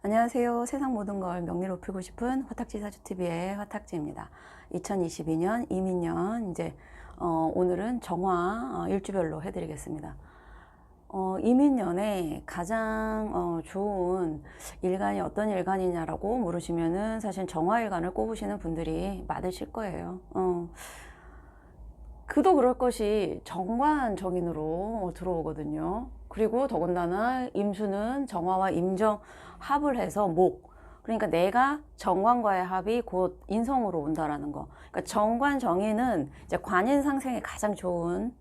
안녕하세요. 세상 모든 걸 명리로 풀고 싶은 화탁지 사주TV의 화탁지입니다. 2022년 이민년 이제 오늘은 정화 일주별로 해드리겠습니다. 이민년에 가장 좋은 일간이 어떤 일간이냐라고 물으시면은 사실 정화일간을 꼽으시는 분들이 많으실 거예요. 그도 그럴 것이 정관정인으로 들어오거든요. 그리고 더군다나 임수는 정화와 임정 합을 해서 목, 그러니까 내가 정관과의 합이 곧 인성으로 온다라는 거. 그러니까 정관정인은 이제 관인상생에 가장 좋은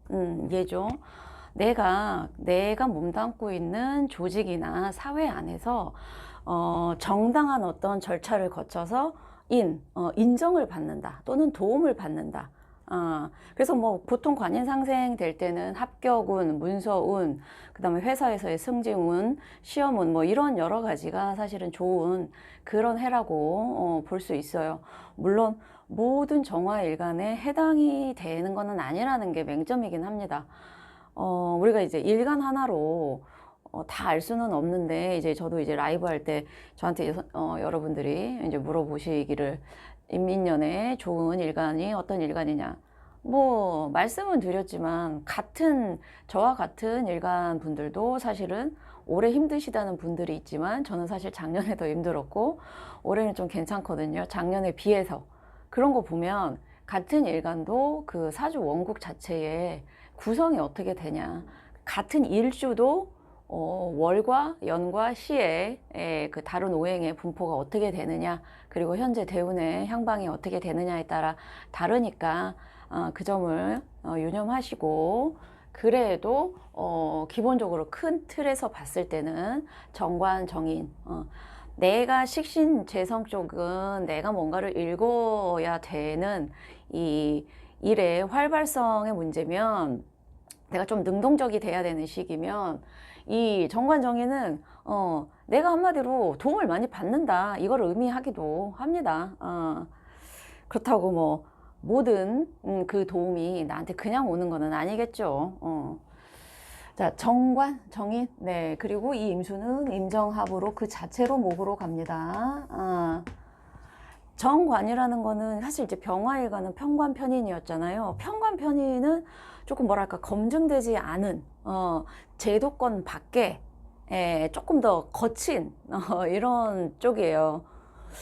예죠. 내가 몸담고 있는 조직이나 사회 안에서 정당한 어떤 절차를 거쳐서 인정을 받는다 또는 도움을 받는다. 그래서 뭐 보통 관인상생 될 때는 합격운, 문서운, 그 다음에 회사에서의 승진운, 시험운 뭐 이런 여러 가지가 사실은 좋은 그런 해라고 볼 수 있어요. 물론 모든 정화일간에 해당이 되는 것은 아니라는 게 맹점이긴 합니다. 우리가 이제 일간 하나로 다 알 수는 없는데, 이제 저도 이제 라이브 할 때 저한테 여러분들이 이제 물어보시기를 인민년에 좋은 일간이 어떤 일간이냐. 뭐 말씀은 드렸지만 저와 같은 일간 분들도 사실은 올해 힘드시다는 분들이 있지만, 저는 사실 작년에 더 힘들었고 올해는 좀 괜찮거든요. 작년에 비해서. 그런 거 보면 같은 일간도 그 사주 원국 자체에 구성이 어떻게 되냐, 같은 일주도 월과 연과 시의 그 다른 오행의 분포가 어떻게 되느냐, 그리고 현재 대운의 향방이 어떻게 되느냐에 따라 다르니까 그 점을 유념하시고, 그래도 기본적으로 큰 틀에서 봤을 때는 정관정인, 내가 식신재성 쪽은 내가 뭔가를 읽어야 되는 이 일의 활발성의 문제면, 내가 좀 능동적이 돼야 되는 시기면, 이 정관정인은 내가 한마디로 도움을 많이 받는다, 이걸 의미하기도 합니다. 그렇다고 뭐 모든 그 도움이 나한테 그냥 오는 거는 아니겠죠. 자, 정관, 정인, 네, 그리고 이 임수는 임정합으로 그 자체로 목으로 갑니다. 정관이라는 거는 사실 이제 병화일간은 편관편인이었잖아요. 편관편인은 조금 뭐랄까 검증되지 않은 제도권 밖에 조금 더 거친 이런 쪽이에요.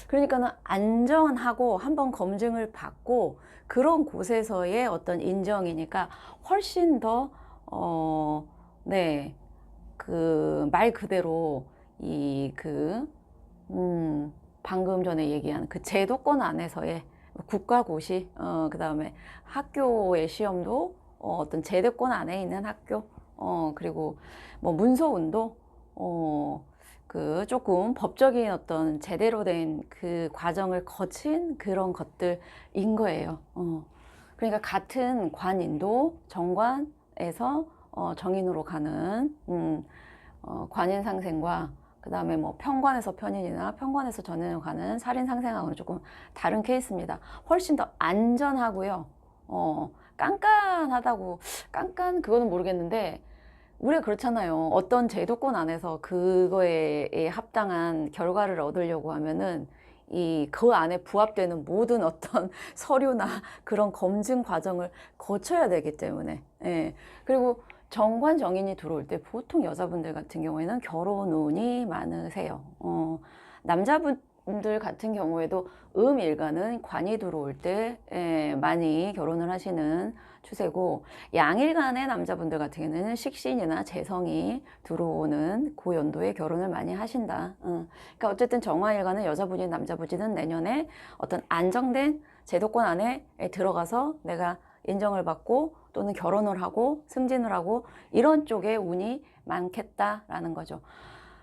그러니까는 안전하고 한번 검증을 받고 그런 곳에서의 어떤 인정이니까 훨씬 더 네, 그 말 그대로 방금 전에 얘기한 그 제도권 안에서의 국가고시, 그 다음에 학교의 시험도 어떤 제도권 안에 있는 학교, 그리고 뭐 문서운도 그 조금 법적인 어떤 제대로 된 그 과정을 거친 그런 것들인 거예요. 그러니까 같은 관인도 정관에서 정인으로 가는 관인상생과, 그 다음에 뭐 편관에서 편인이나 편관에서 전인으로 가는 살인상생하고는 조금 다른 케이스입니다. 훨씬 더 안전하고요. 깐깐하다고, 그거는 모르겠는데, 우리가 그렇잖아요. 어떤 제도권 안에서 그거에 합당한 결과를 얻으려고 하면은 그 안에 부합되는 모든 어떤 서류나 그런 검증 과정을 거쳐야 되기 때문에. 예. 그리고 정관정인이 들어올 때 보통 여자분들 같은 경우에는 결혼운이 많으세요. 남자분들 같은 경우에도 음일간은 관이 들어올 때 많이 결혼을 하시는 추세고, 양일간의 남자분들 같은 경우에는 식신이나 재성이 들어오는 그 연도에 결혼을 많이 하신다. 그러니까 어쨌든 정화일간은 여자분이 남자분이든 내년에 어떤 안정된 제도권 안에 들어가서 내가 인정을 받고 또는 결혼을 하고 승진을 하고 이런 쪽에 운이 많겠다라는 거죠.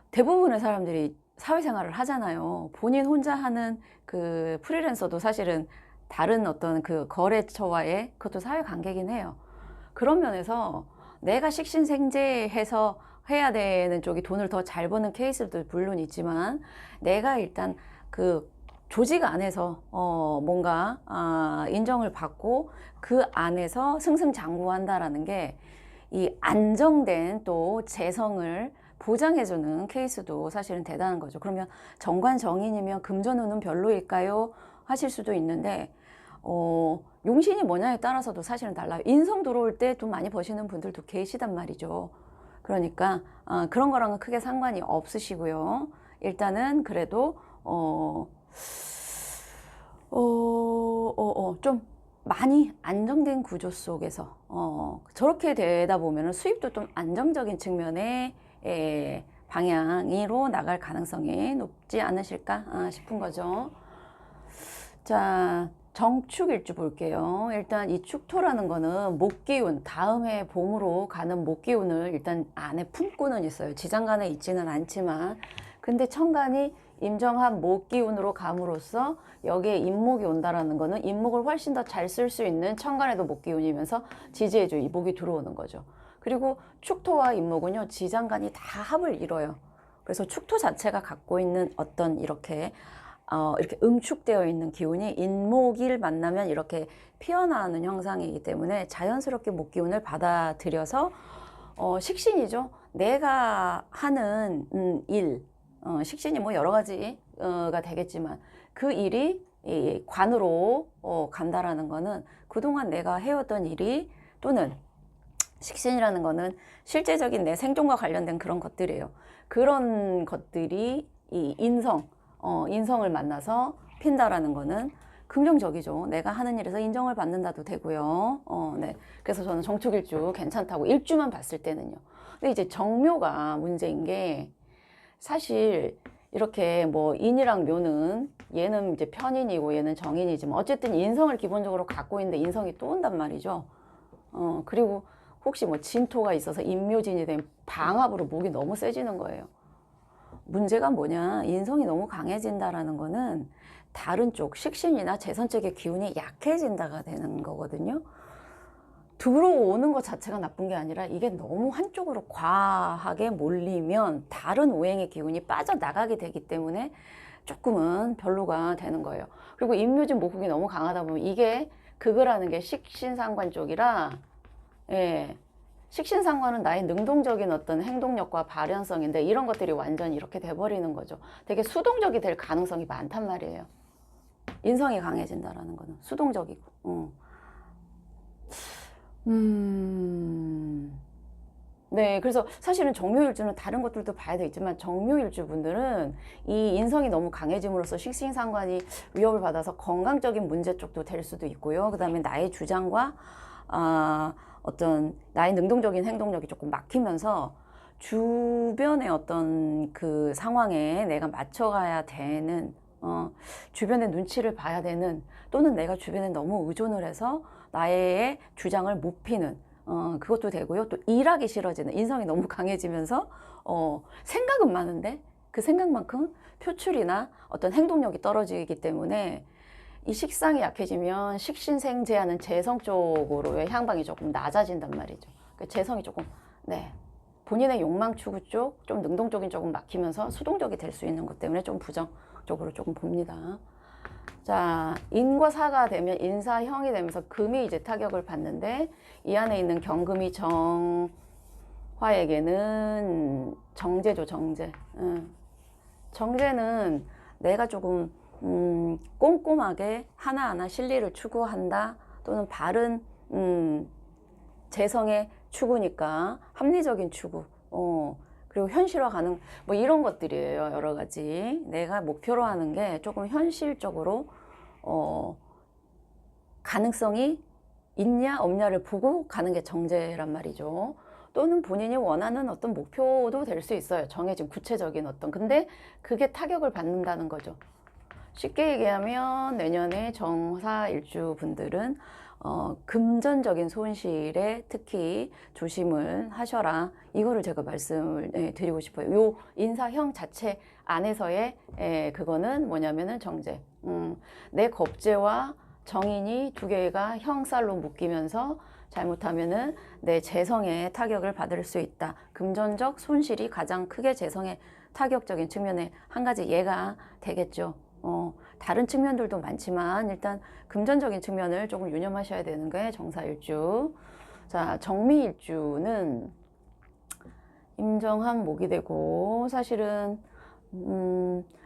대부분의 사람들이 사회생활을 하잖아요. 본인 혼자 하는 그 프리랜서도 사실은 다른 어떤 그 거래처와의 그것도 사회관계긴 해요. 그런 면에서 내가 식신생재해서 해야 되는 쪽이 돈을 더 잘 버는 케이스도 물론 있지만, 내가 일단 그 조직 안에서 뭔가 인정을 받고 그 안에서 승승장구한다라는 게 이 안정된 또 재성을 보장해주는 케이스도 사실은 대단한 거죠. 그러면 정관 정인이면 금전운은 별로일까요? 하실 수도 있는데 용신이 뭐냐에 따라서도 사실은 달라요. 인성 들어올 때 돈 많이 버시는 분들도 계시단 말이죠. 그러니까 그런 거랑은 크게 상관이 없으시고요. 일단은 그래도 좀 많이 안정된 구조 속에서 저렇게 되다 보면 수입도 좀 안정적인 측면의 방향으로 나갈 가능성이 높지 않으실까 싶은 거죠. 자, 정축일주 볼게요. 일단 이 축토라는 거는 목기운, 다음 해 봄으로 가는 목기운을 일단 안에 품고는 있어요. 지장간에 있지는 않지만, 근데 천간이 임정합 목기운으로 감으로써 여기에 인목이 온다라는 거는 인목을 훨씬 더 잘 쓸 수 있는 천간에도 목기운이면서 지지해줘 이 목이 들어오는 거죠. 그리고 축토와 인목은요, 지장간이 다 합을 이뤄요. 그래서 축토 자체가 갖고 있는 어떤 이렇게 응축되어 있는 기운이 인목일 만나면 이렇게 피어나는 형상이기 때문에 자연스럽게 목기운을 받아들여서 식신이죠. 내가 하는 일, 식신이 뭐 여러 가지가 되겠지만 그 일이 이 관으로 간다라는 거는 그동안 내가 해왔던 일이 또는 식신이라는 거는 실제적인 내 생존과 관련된 그런 것들이에요. 그런 것들이 이 인성을 만나서 핀다라는 거는 긍정적이죠. 내가 하는 일에서 인정을 받는다도 되고요. 네. 그래서 저는 정축일주 괜찮다고 일주만 봤을 때는요. 근데 이제 정묘가 문제인 게 사실 이렇게 뭐 인이랑 묘는 얘는 이제 편인이고 얘는 정인이지만 어쨌든 인성을 기본적으로 갖고 있는데 인성이 또 온단 말이죠. 그리고 혹시 뭐 진토가 있어서 인묘진이 된 방합으로 목이 너무 세지는 거예요. 문제가 뭐냐, 인성이 너무 강해진다라는 거는 다른 쪽 식신이나 재선 쪽의 기운이 약해진다가 되는 거거든요. 들어오는 것 자체가 나쁜 게 아니라 이게 너무 한쪽으로 과하게 몰리면 다른 오행의 기운이 빠져나가게 되기 때문에 조금은 별로가 되는 거예요. 그리고 인묘진 목국이 너무 강하다 보면 이게 극을하는 게 식신상관 쪽이라, 예, 식신상관은 나의 능동적인 어떤 행동력과 발현성인데 이런 것들이 완전히 이렇게 돼버리는 거죠. 되게 수동적이 될 가능성이 많단 말이에요. 인성이 강해진다라는 거는 수동적이고. 네, 그래서 사실은 정묘일주는 다른 것들도 봐야 되겠지만 정묘일주 분들은 이 인성이 너무 강해짐으로써 식신상관이 위협을 받아서 건강적인 문제 쪽도 될 수도 있고요. 그 다음에 나의 주장과 어떤 나의 능동적인 행동력이 조금 막히면서 주변의 어떤 그 상황에 내가 맞춰가야 되는, 주변의 눈치를 봐야 되는, 또는 내가 주변에 너무 의존을 해서 나의 주장을 못 피는, 그것도 되고요. 또 일하기 싫어지는, 인성이 너무 강해지면서 생각은 많은데 그 생각만큼 표출이나 어떤 행동력이 떨어지기 때문에 이 식상이 약해지면 식신생재하는 재성 쪽으로의 향방이 조금 낮아진단 말이죠. 그러니까 재성이 조금, 네, 본인의 욕망 추구 쪽, 좀 능동적인 쪽은 막히면서 수동적이 될 수 있는 것 때문에 좀 부정적으로 조금 봅니다. 자, 인과 사가 되면 인사형이 되면서 금이 이제 타격을 받는데 이 안에 있는 경금이 정화에게는 정제죠, 정제. 정제는 내가 조금 꼼꼼하게 하나하나 실리를 추구한다, 또는 바른 재성의 추구니까 합리적인 추구, 그리고 현실화 가능, 뭐 이런 것들이에요. 여러 가지 내가 목표로 하는 게 조금 현실적으로 가능성이 있냐 없냐를 보고 가는 게 정제란 말이죠. 또는 본인이 원하는 어떤 목표도 될 수 있어요. 정해진 구체적인 어떤, 근데 그게 타격을 받는다는 거죠. 쉽게 얘기하면 내년에 정사일주 분들은 금전적인 손실에 특히 조심을 하셔라. 이거를 제가 말씀을 드리고 싶어요. 요 인사형 자체 안에서의 그거는 뭐냐면은 정제. 내 겁재와 정인이 두 개가 형살로 묶이면서 잘못하면은 내 재성에 타격을 받을 수 있다. 금전적 손실이 가장 크게 재성에 타격적인 측면에 한 가지 예가 되겠죠. 다른 측면들도 많지만 일단 금전적인 측면을 조금 유념하셔야 되는 게 정사일주. 자, 정미일주는 임정한 목이 되고, 사실은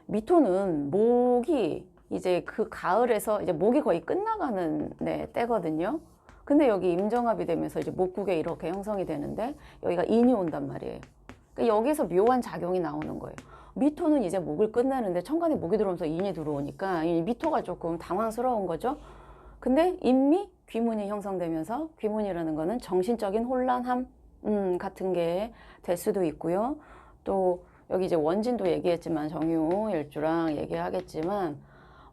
미토는 목이 이제 그 가을에서 이제 목이 거의 끝나가는 네, 때거든요. 근데 여기 임정합이 되면서 이제 목국에 이렇게 형성이 되는데 여기가 인이 온단 말이에요. 그러니까 여기서 묘한 작용이 나오는 거예요. 미토는 이제 목을 끝내는데 천간에 목이 들어오면서 인이 들어오니까 이 미토가 조금 당황스러운 거죠. 근데 인미 귀문이 형성되면서, 귀문이라는 거는 정신적인 혼란함 같은 게 될 수도 있고요. 또 여기 이제 원진도 얘기했지만 정유일주랑 얘기하겠지만,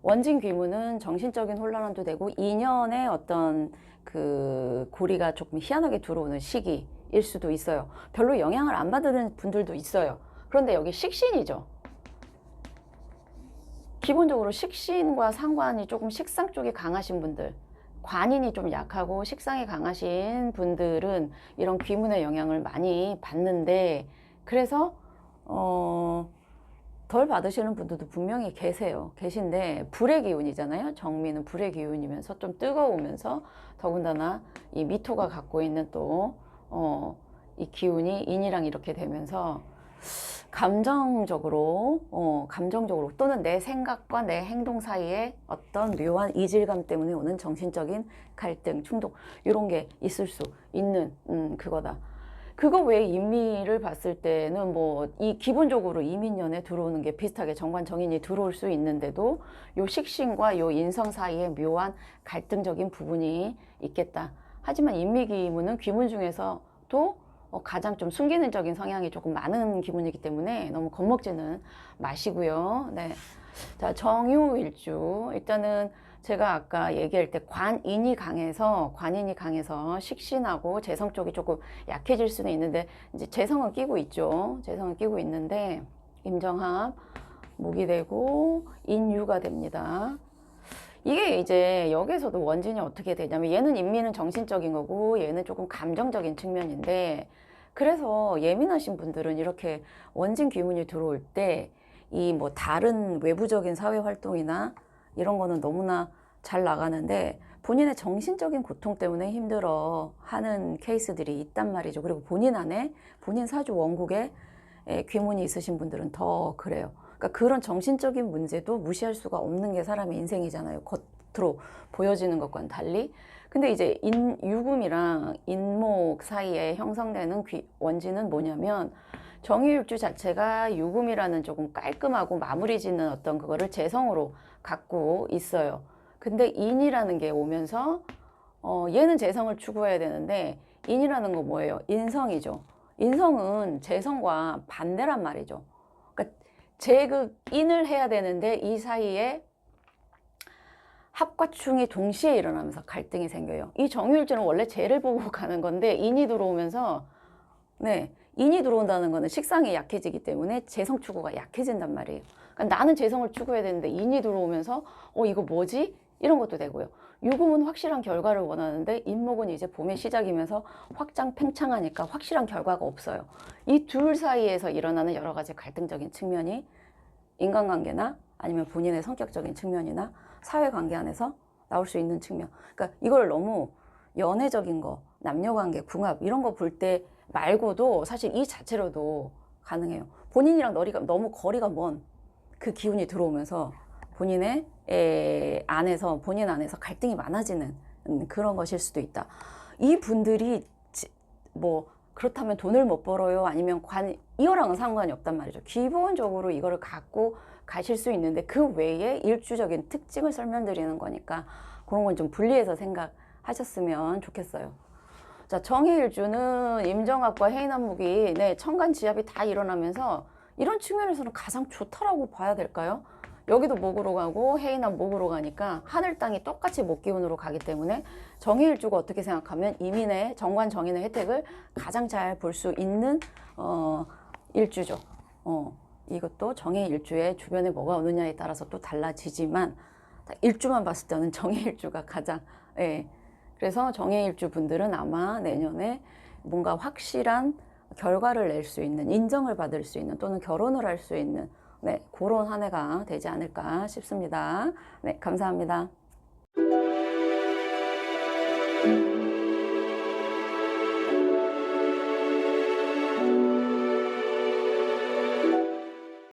원진 귀문은 정신적인 혼란도 되고 인연의 어떤 그 고리가 조금 희한하게 들어오는 시기일 수도 있어요. 별로 영향을 안 받는 분들도 있어요. 그런데 여기 식신이죠. 기본적으로 식신과 상관이 조금 식상 쪽이 강하신 분들, 관인이 좀 약하고 식상이 강하신 분들은 이런 귀문의 영향을 많이 받는데, 그래서 덜 받으시는 분들도 분명히 계신데, 불의 기운이잖아요. 정미는 불의 기운이면서 좀 뜨거우면서, 더군다나 이 미토가 갖고 있는 또 이 기운이 인이랑 이렇게 되면서 감정적으로 또는 내 생각과 내 행동 사이에 어떤 묘한 이질감 때문에 오는 정신적인 갈등, 충동, 이런 게 있을 수 있는 그거다. 그거 외에 인미를 봤을 때는 뭐 이 기본적으로 이민년에 들어오는 게 비슷하게 정관 정인이 들어올 수 있는데도 요 식신과 요 인성 사이에 묘한 갈등적인 부분이 있겠다. 하지만 인미기문은 귀문 중에서도 가장 좀 순기능적인 성향이 조금 많은 기분이기 때문에 너무 겁먹지는 마시고요. 네. 자, 정유일주. 일단은 제가 아까 얘기할 때 관인이 강해서 식신하고 재성 쪽이 조금 약해질 수는 있는데, 이제 재성은 끼고 있죠. 재성은 끼고 있는데, 임정합, 목이 되고, 인유가 됩니다. 이게 이제 여기서도 원진이 어떻게 되냐면, 얘는 인미는 정신적인 거고 얘는 조금 감정적인 측면인데, 그래서 예민하신 분들은 이렇게 원진 귀문이 들어올 때 이 뭐 다른 외부적인 사회 활동이나 이런 거는 너무나 잘 나가는데 본인의 정신적인 고통 때문에 힘들어 하는 케이스들이 있단 말이죠. 그리고 본인 안에, 본인 사주 원국에 귀문이 있으신 분들은 더 그래요. 그러니까 그런 정신적인 문제도 무시할 수가 없는 게 사람의 인생이잖아요. 겉으로 보여지는 것과는 달리. 근데 이제 유금이랑 인목 사이에 형성되는 원진은 뭐냐면, 정유일주 자체가 유금이라는 조금 깔끔하고 마무리 짓는 어떤 그거를 재성으로 갖고 있어요. 근데 인이라는 게 오면서 얘는 재성을 추구해야 되는데, 인이라는 거 뭐예요? 인성이죠. 인성은 재성과 반대란 말이죠. 그러니까 재극인을 해야 되는데 이 사이에 합과 충이 동시에 일어나면서 갈등이 생겨요. 이 정유일주는 원래 재를 보고 가는 건데 인이 들어오면서, 네, 인이 들어온다는 거는 식상이 약해지기 때문에 재성 추구가 약해진단 말이에요. 그러니까 나는 재성을 추구해야 되는데 인이 들어오면서 이거 뭐지? 이런 것도 되고요. 유금은 확실한 결과를 원하는데 인목은 이제 봄의 시작이면서 확장 팽창하니까 확실한 결과가 없어요. 이 둘 사이에서 일어나는 여러 가지 갈등적인 측면이 인간관계나 아니면 본인의 성격적인 측면이나 사회관계 안에서 나올 수 있는 측면. 그러니까 이걸 너무 연애적인 거, 남녀관계, 궁합 이런 거 볼 때 말고도 사실 이 자체로도 가능해요. 본인이랑 너무 거리가 먼 그 기운이 들어오면서 본인 안에서 갈등이 많아지는 그런 것일 수도 있다. 이 분들이 뭐 그렇다면 돈을 못 벌어요? 아니면 이거랑은 상관이 없단 말이죠. 기본적으로 이거를 갖고 가실 수 있는데 그 외에 일주적인 특징을 설명드리는 거니까 그런 건 좀 분리해서 생각하셨으면 좋겠어요. 자, 정해일주는 임정합과 해인한목이 천간지합이 다 일어나면서 이런 측면에서는 가장 좋다라고 봐야 될까요? 여기도 목으로 가고 해인한 목으로 가니까 하늘 땅이 똑같이 목 기운으로 가기 때문에 정해일주가 어떻게 생각하면 이민의 정관 정인의 혜택을 가장 잘 볼 수 있는 일주죠. 이것도 정해일주의 주변에 뭐가 오느냐에 따라서 또 달라지지만 일주만 봤을 때는 정해일주가 가장 그래서 정해일주 분들은 아마 내년에 뭔가 확실한 결과를 낼 수 있는, 인정을 받을 수 있는 또는 결혼을 할 수 있는 그런 한 해가 되지 않을까 싶습니다. 네, 감사합니다.